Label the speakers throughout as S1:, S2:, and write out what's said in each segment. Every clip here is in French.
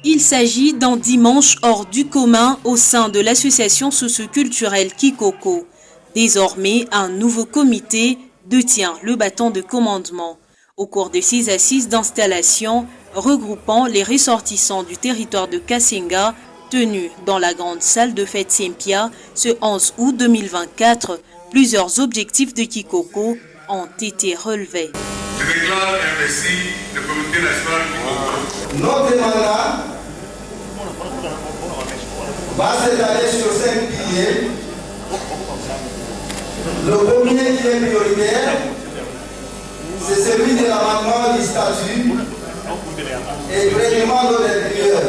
S1: Il s'agit d'un dimanche hors du commun au sein de l'association socioculturelle Kikoko. Désormais, un nouveau comité détient le bâton de commandement. Au cours de ces assises d'installation, regroupant les ressortissants du territoire de Kasenga, tenues dans la grande salle de fête Sempia ce 11 août 2024, plusieurs objectifs de Kikoko ont été relevés.
S2: Je déclare investi le comité national Kikoko.
S3: Notre mandat va s'étaler sur 5 piliers. Le premier qui est prioritaire, c'est celui de l'amendement du statut et du règlement de l'intérieur.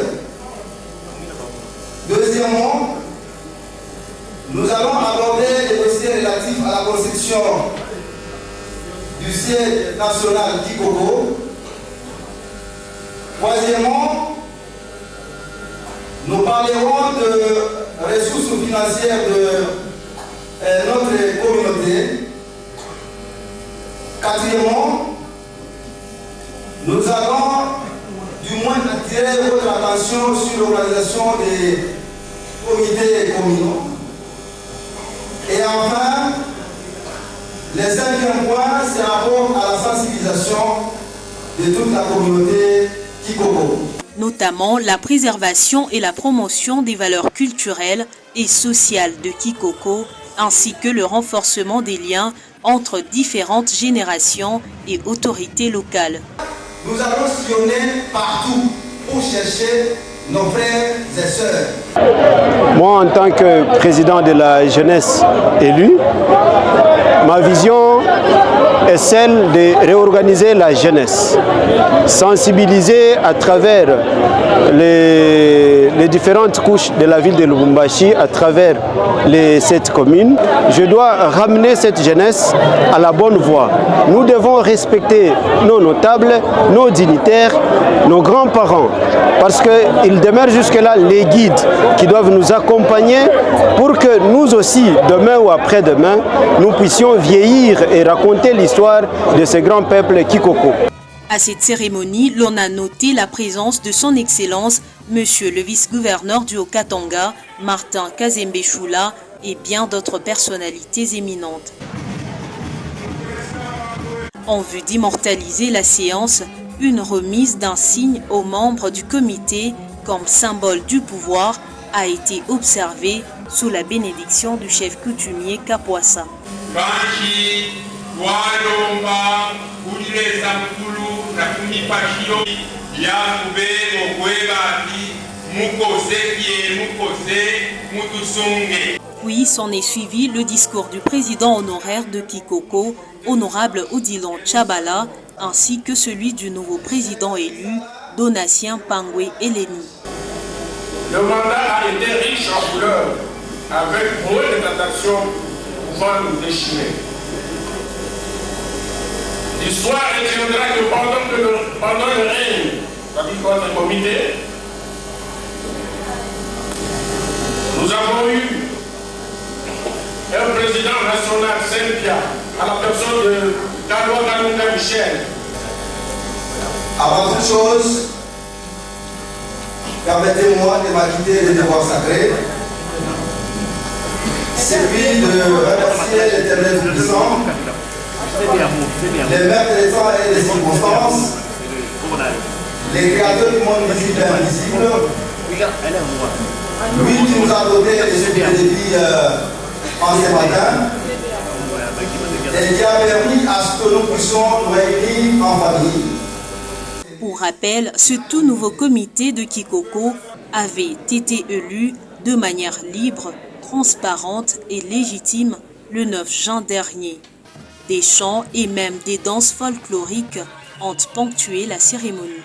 S3: Deuxièmement, nous allons aborder les dossiers relatifs à la construction du siège national Kikoko. Troisièmement, nous parlerons de ressources financières de notre communauté. Quatrièmement, nous allons du moins attirer votre attention sur l'organisation des comités communaux. Et enfin, le cinquième point, c'est rapport à la sensibilisation de toute la communauté Kikoko.
S1: Notamment la préservation et la promotion des valeurs culturelles et sociales de Kikoko, ainsi que le renforcement des liens entre différentes générations et autorités locales.
S3: Nous allons sillonner partout pour chercher nos frères et sœurs.
S4: Moi, en tant que président de la jeunesse élue, ma vision est celle de réorganiser la jeunesse, sensibiliser à travers les différentes couches de la ville de Lubumbashi, à travers les 7 communes. Je dois ramener cette jeunesse à la bonne voie. Nous devons respecter nos notables, nos dignitaires, nos grands-parents, parce qu'ils demeurent jusque-là les guides qui doivent nous accompagner pour que nous aussi, demain ou après-demain, nous puissions vieillir et raconter l'histoire de ce grand peuple Kikoko.
S1: À cette cérémonie, l'on a noté la présence de son Excellence, Monsieur le vice-gouverneur du Haut-Katanga, Martin Kazembe Choula, et bien d'autres personnalités éminentes. En vue d'immortaliser la séance, une remise d'un signe aux membres du comité comme symbole du pouvoir a été observée sous la bénédiction du chef coutumier Kapwassa. Puis s'en est suivi le discours du président honoraire de Kikoko, honorable Odilon Tchabala, ainsi que celui du nouveau président élu, Donatien Pangwe Eleni.
S2: Le mandat a été riche en couleurs, avec moins de tentations pouvant nous déchirer. L'histoire retiendra que pendant le règne de notre comité, nous avons eu un président national Sempia, à la personne de Kalwa Kanunga Michel.
S3: Avant toute chose, permettez-moi de m'acquitter des devoirs sacrés, celui de remercier l'Éternel Tout-Puissant, les maîtres des temps et des circonstances, les créateurs du monde visible et invisible, lui qui nous a doté de ce qu'il a dit en ce matin, et qui a permis à ce que nous puissions nous réunir en famille.
S1: Pour rappel, ce tout nouveau comité de Kikoko avait été élu de manière libre, transparente et légitime le 9 juin dernier. Des chants et même des danses folkloriques ont ponctué la cérémonie.